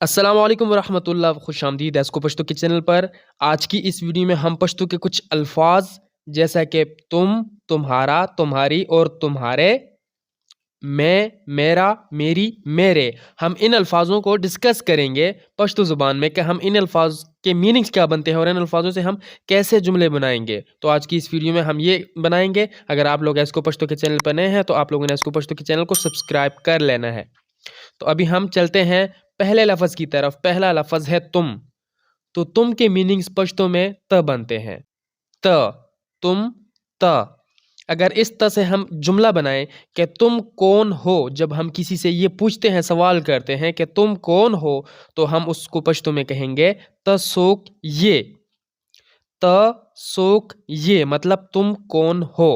अस्सलाम वालेकुम वरहमतुल्लाह खुश आमदीद एस्को पश्तो के चैनल पर। आज की इस वीडियो में हम पश्तो के कुछ अल्फाज जैसा कि तुम, तुम्हारा, तुम्हारी और तुम्हारे, मैं, मेरा, मेरी, मेरे, हम इन अल्फाजों को डिस्कस करेंगे पश्तो ज़ुबान में कि हम इन अल्फाज के मीनिंग्स क्या बनते हैं और इन अल्फाजों से हम कैसे जुमले बनाएंगे। तो आज की इस वीडियो में हम ये बनाएंगे। अगर आप लोग एस्को पश्तो के चैनल पर नए हैं तो आप लोगों ने एस्को पश्तो के चैनल को सब्सक्राइब कर लेना है। तो अभी हम चलते हैं पहले लफ्ज़ की तरफ। पहला लफ्ज़ है तुम। तो तुम के मीनिंग्स पश्तो में त बनते हैं। त, तुम, त। अगर इस त से हम जुमला बनाएं कि तुम कौन हो, जब हम किसी से ये पूछते हैं, सवाल करते हैं कि तुम कौन हो, तो हम उसको पश्तो में कहेंगे त सोक ये। त सोक ये मतलब तुम कौन हो।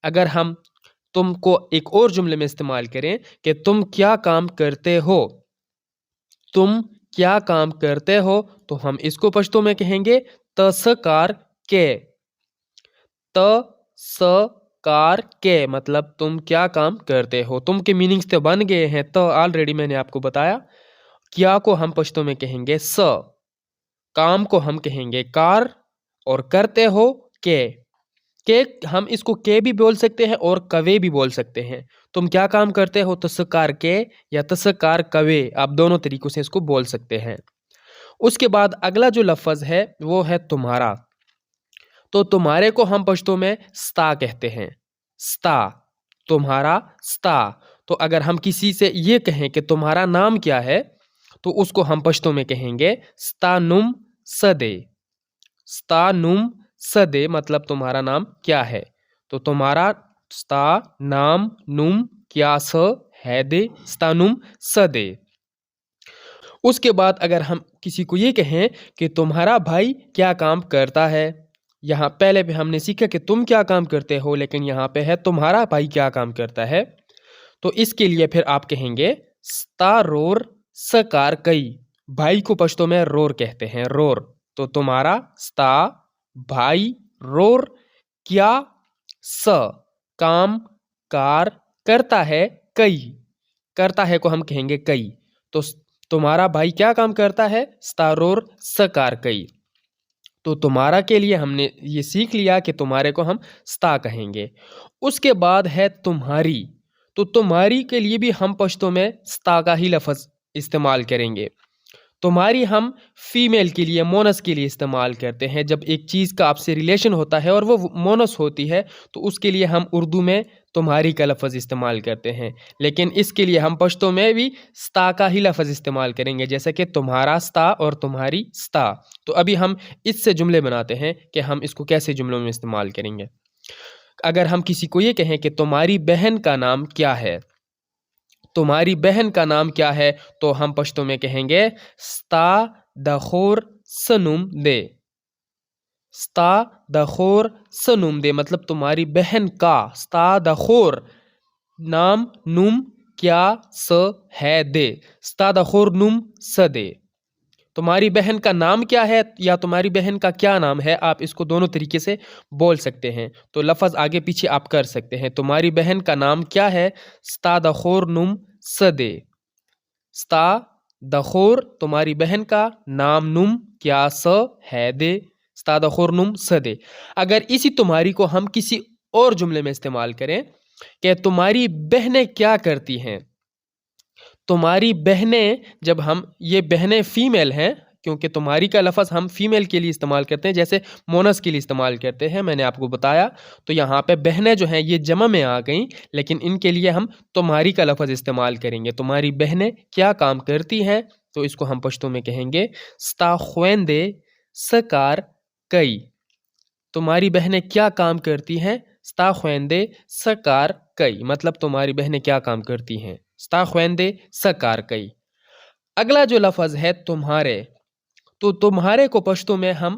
अगर हम तुमको एक और जुमले में इस्तेमाल करें कि तुम क्या काम करते हो, तुम क्या काम करते हो, तो हम इसको पश्तो में कहेंगे तसकार के। तसकार के मतलब तुम क्या काम करते हो। तुम के मीनिंग्स तो बन गए हैं। तो ऑलरेडी मैंने आपको बताया। क्या को हम पश्तो में कहेंगे स, काम को हम कहेंगे कार और करते हो के हम इसको के भी बोल सकते हैं और कवे भी बोल सकते हैं। तुम क्या काम करते हो तस्कार के या तस्कार कवे, आप दोनों तरीकों से इसको बोल सकते हैं। उसके बाद अगला जो लफ्ज़ है वो है तुम्हारा। तो तुम्हारे को हम पश्तो में स्ता कहते हैं। स्ता, तुम्हारा, स्ता। तो अगर हम किसी से ये कहें कि तुम्हारा नाम क्या है, तो उसको हम पश्तो में कहेंगे स्तानुम सदे। स्तानुम सदे मतलब तुम्हारा नाम क्या है। तो तुम्हारा स्ता नाम नुम क्या स है दे, स्तानुम सदे। उसके बाद अगर हम किसी को ये कहें कि तुम्हारा भाई क्या काम करता है, यहाँ पहले भी हमने सीखा कि तुम क्या काम करते हो, लेकिन यहाँ पे है तुम्हारा भाई क्या काम करता है। तो इसके लिए फिर आप कहेंगे स्ता रोर सकार कई। भाई को पश्तो में रोर कहते हैं, रोर। तो तुम्हारा स्ता भाई रोर क्या स काम कार करता है कई। करता है को हम कहेंगे कई। तो तुम्हारा भाई क्या काम करता है, स्तारोर सकार कई। तो तुम्हारा के लिए हमने ये सीख लिया कि तुम्हारे को हम स्ता कहेंगे। उसके बाद है तुम्हारी। तो तुम्हारी के लिए भी हम पश्तो में स्ता का ही लफ्ज़ इस्तेमाल करेंगे। तुम्हारी हम फीमेल के लिए, मोनस के लिए इस्तेमाल करते हैं। जब एक चीज़ का आपसे रिलेशन होता है और वो मोनस होती है, तो उसके लिए हम उर्दू में तुम्हारी का लफ्ज़ इस्तेमाल करते हैं। लेकिन इसके लिए हम पश्तो में भी स्ता का ही लफ्ज़ इस्तेमाल करेंगे, जैसे कि तुम्हारा स्ता और तुम्हारी स्ता। तो अभी हम इससे जुमले बनाते हैं कि हम इसको कैसे जुमलों में इस्तेमाल करेंगे। अगर हम किसी को ये कहें कि तुम्हारी बहन का नाम क्या है, तुम्हारी बहन का नाम क्या है, तो हम पश्तो में कहेंगे स्ता दखोर सनुम दे। स्ता दखोर सनुम दे मतलब तुम्हारी बहन का, स्ता दखोर नाम नुम क्या स है दे, स्ता दखोर नुम स दे। तुम्हारी बहन का नाम क्या है या तुम्हारी बहन का क्या नाम है, आप इसको दोनों तरीके से बोल सकते हैं। तो लफ्ज़ आगे पीछे आप कर सकते हैं। तुम्हारी बहन का नाम क्या है, स्ता दखोर नुम सदे। स्ता दखोर तुम्हारी बहन का नाम नुम क्या स है दे, स्ता दखोर नुम सदे। अगर इसी तुम्हारी को हम किसी और जुमले में इस्तेमाल करें कि तुम्हारी बहनें क्या करती हैं। तुम्हारी बहनें, जब हम ये बहनें फीमेल हैं, क्योंकि तुम्हारी का लफ्ज़ हम फीमेल के लिए इस्तेमाल करते हैं, जैसे मोनस के लिए इस्तेमाल करते हैं, मैंने आपको बताया। तो यहाँ पे बहनें जो हैं ये जमा में आ गई, लेकिन इनके लिए हम तुम्हारी का लफ्ज़ इस्तेमाल करेंगे। तुम्हारी बहनें क्या काम करती हैं, तो इसको हम पश्तो में कहेंगे स्ता ख्वेंदे सकार कई। तुम्हारी बहनें क्या काम करती हैं, स्ता ख्वेंदे सकार कई मतलब तुम्हारी बहनें क्या काम करती हैं, स्ता ख्वेंदे सकार कई। अगला जो लफ्ज़ है तुम्हारे। तो तुम्हारे को पश्तो में हम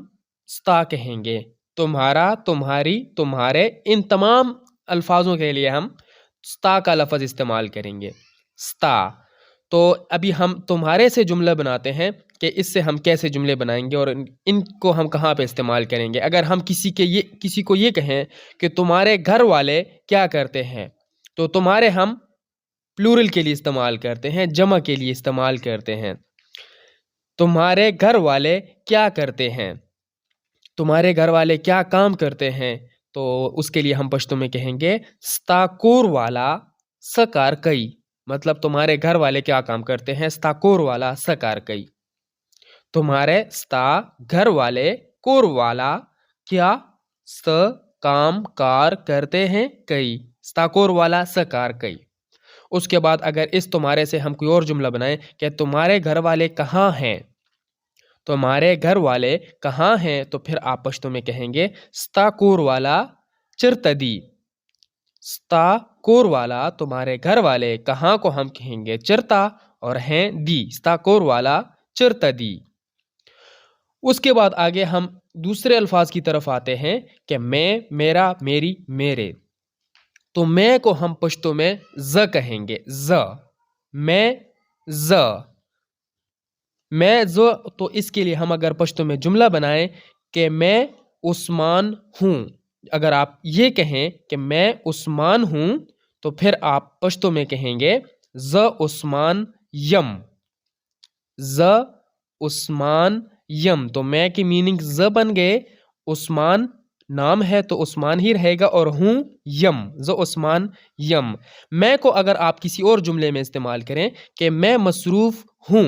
स्ता कहेंगे। तुम्हारा, तुम्हारी, तुम्हारे, इन तमाम अल्फाजों के लिए हम स्ता का लफ्ज़ इस्तेमाल करेंगे, स्ता। तो अभी हम तुम्हारे से जुमला बनाते हैं कि इससे हम कैसे जुमले बनाएंगे और इनको हम कहाँ पे इस्तेमाल करेंगे। अगर हम किसी को ये कहें कि तुम्हारे घर वाले क्या करते हैं, तो तुम्हारे हम प्लूरल के लिए इस्तेमाल करते हैं, जमा के लिए इस्तेमाल करते हैं। तुम्हारे घर वाले क्या करते हैं? तुम्हारे घर वाले क्या काम करते हैं? तो उसके लिए हम पश्तो में कहेंगे स्ताकोर वाला सकार कई। मतलब तुम्हारे घर वाले क्या काम करते हैं? स्ताकोर वाला सकार कई। तुम्हारे स्ता घर वाले कोर वाला क्या स काम कार करते हैं कई। स्ताकोर वाला सकार कई। उसके बाद अगर इस तुम्हारे से हम कोई और जुमला बनाएं कि तुम्हारे घर वाले कहाँ हैं? तुम्हारे घर वाले कहाँ हैं? तो फिर आप पश्तो में कहेंगे स्ताकोर वाला चिरतदी। स्ताकोर वाला तुम्हारे घर वाले कहाँ को हम कहेंगे चिरता और हैं दी। स्ताकोर वाला चिरतदी। उसके बाद आगे हम दूसरे अल्फाज की तरफ आते हैं कि मैं, मेरा, मेरी, मेरे। तो मैं को हम पश्तो में ज कहेंगे। ज मैं, ज मैं जो। तो इसके लिए हम अगर पश्तो में जुमला बनाएं कि मैं उस्मान हूँ, अगर आप ये कहें कि मैं उस्मान हूँ तो फिर आप पश्तो में कहेंगे ज उस्मान यम। ज उस्मान यम। तो मैं की मीनिंग ज बन गए, उस्मान नाम है तो उस्मान ही रहेगा और हूँ यम। ज उस्मान यम। मैं को अगर आप किसी और जुमले में इस्तेमाल करें कि मैं मसरूफ हूँ,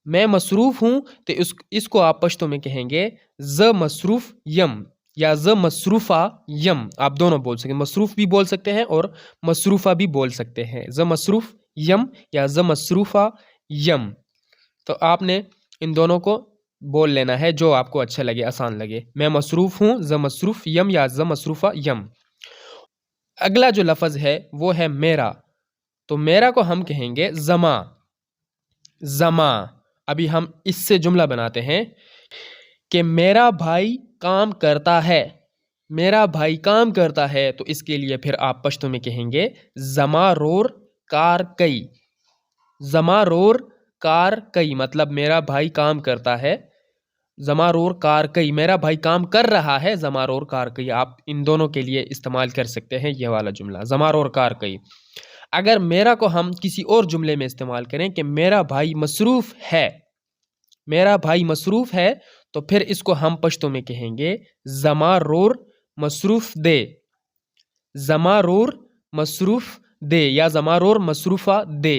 मैं मसरूफ हूँ, तो इसको आप पश्तो में कहेंगे ज मसरूफ यम या ज मसरूफा यम। आप दोनों बोल सकते हैं, मसरूफ भी बोल सकते हैं और मसरूफा भी बोल सकते हैं। ज मसरूफ यम या ज मसरूफा यम। तो आपने इन दोनों को बोल लेना है जो आपको अच्छा लगे, आसान लगे। मैं मसरूफ हूँ, ज मसरूफ यम या ज मसरूफा यम। अगला जो लफ्ज है वो है मेरा। तो मेरा को हम कहेंगे जमा। जमा। अभी हम इससे जुमला बनाते हैं कि मेरा भाई काम करता है। मेरा भाई काम करता है। तो इसके लिए फिर आप पश्तो में कहेंगे जमारोर कार कई। जमारोर कार कई मतलब मेरा भाई काम करता है। जमारोर कार कई मेरा भाई काम कर रहा है। जमारोर कार कई आप इन दोनों के लिए इस्तेमाल कर सकते हैं यह वाला जुमला जमारोर कार कई। अगर मेरा को हम किसी और जुमले में इस्तेमाल करें कि मेरा भाई मसरूफ है, मेरा भाई मसरूफ है, तो फिर इसको हम पश्तो में कहेंगे जमारोर मसरूफ दे। जमारोर मसरूफ दे या जमारोर मसरूफा दे।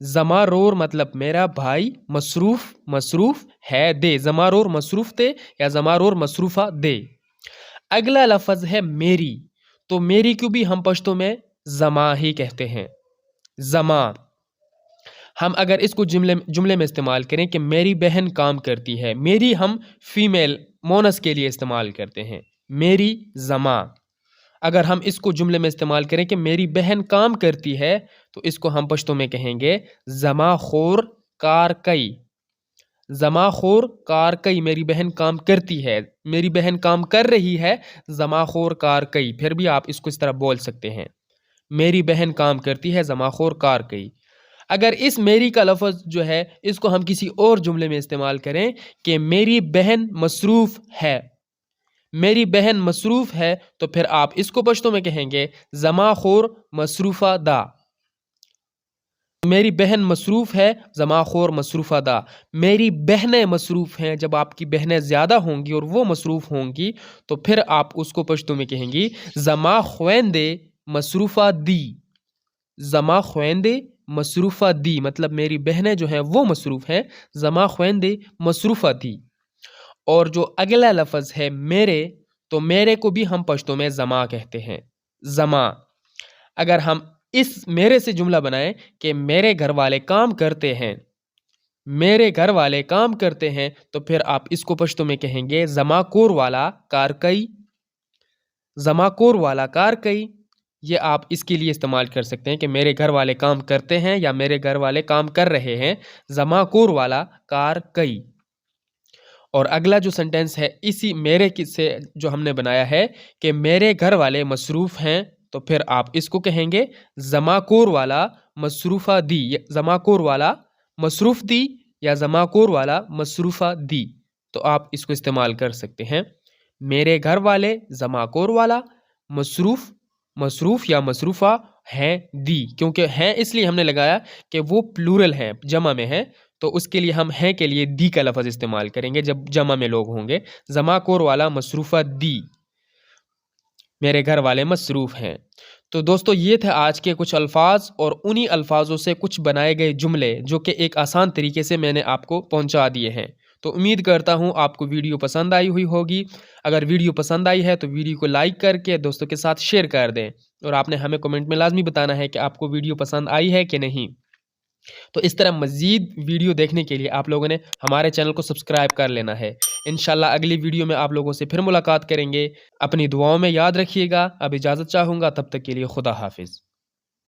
जमारोर मतलब मेरा भाई मसरूफ, मसरूफ है दे। जमारोर मसरूफ दे या जमारोर मसरूफा दे। अगला लफ्ज है मेरी। तो मेरी को भी हम पश्तो में जमा ही कहते हैं। जमा। हम अगर इसको जुमले में इस्तेमाल करें कि मेरी बहन काम करती है, मेरी हम फीमेल मोनस के लिए इस्तेमाल करते हैं। मेरी जमा। अगर हम इसको जुमले में इस्तेमाल करें कि मेरी बहन काम करती है तो इसको हम पश्तो में कहेंगे जमा खोर कार कई। जमा खोर कार कई मेरी बहन काम करती है, मेरी बहन काम कर रही है। जमा खोर कार कई फिर भी आप इसको इस तरह बोल सकते हैं, मेरी बहन काम करती है जमा खोर कार कई। अगर इस मेरी का लफ्ज जो है इसको हम किसी और जुमले में इस्तेमाल करें कि मेरी बहन मसरूफ है, मेरी बहन मसरूफ है, तो फिर आप इसको पश्तो में कहेंगे जमा खोर मसरूफा दा। मेरी बहन मसरूफ है, जमा खोर मसरूफा दा। मेरी बहनें मसरूफ हैं, जब आपकी बहनें ज़्यादा होंगी और वो मसरूफ होंगी तो फिर आप उसको पश्तो में कहेंगी जमा ख्वेंदे मसरूफा दी। जमा ख्वेंदे मसरूफा दी मतलब मेरी बहनें जो हैं वो मसरूफ हैं, जमा ख्वेंदे मसरूफा दी। और जो अगला लफ्ज है मेरे, तो मेरे को भी हम पश्तो में जमा कहते हैं। जमा। अगर हम इस मेरे से जुमला बनाएं कि मेरे घर वाले काम करते हैं, मेरे घर वाले काम करते हैं, तो फिर आप इसको पश्तो में कहेंगे जमा कोर वाला कार कई। जमा कोर वाला कार कई ये आप इसके लिए इस्तेमाल कर सकते हैं कि मेरे घर वाले काम करते हैं या मेरे घर वाले काम कर रहे हैं। जमा कोर वाला कार कई। और अगला जो सेंटेंस है इसी मेरे से जो हमने बनाया है कि मेरे घर वाले मसरूफ हैं, तो फिर आप इसको कहेंगे जमाकोर वाला मसरूफा दी। जमाकोर वाला मसरूफ दी या जमाकोर वाला मसरूफा दी। तो आप इसको इस्तेमाल कर सकते हैं। मेरे घर वाले जमाकोर वाला, मसरूफ मसरूफ या मसरूफा हैं दी, क्योंकि हैं इसलिए हमने लगाया कि वो प्लूरल है, जमा में है, तो उसके लिए हम हैं के लिए दी का लफ्ज़ इस्तेमाल करेंगे जब जमा में लोग होंगे। जमाकोर वाला मसरूफ़ा दी, मेरे घर वाले मसरूफ़ हैं। तो दोस्तों ये थे आज के कुछ अल्फाज और उन्हीं अल्फाजों से कुछ बनाए गए जुमले जो कि एक आसान तरीके से मैंने आपको पहुंचा दिए हैं। तो उम्मीद करता हूं आपको वीडियो पसंद आई हुई होगी। अगर वीडियो पसंद आई है तो वीडियो को लाइक करके दोस्तों के साथ शेयर कर दें और आपने हमें कमेंट में लाजमी बताना है कि आपको वीडियो पसंद आई है कि नहीं। तो इस तरह मज़ीद वीडियो देखने के लिए आप लोगों ने हमारे चैनल को सब्सक्राइब कर लेना है। इंशाल्लाह अगली वीडियो में आप लोगों से फिर मुलाकात करेंगे। अपनी दुआओं में याद रखिएगा। अब इजाज़त चाहूँगा, तब तक के लिए खुदा हाफिज़।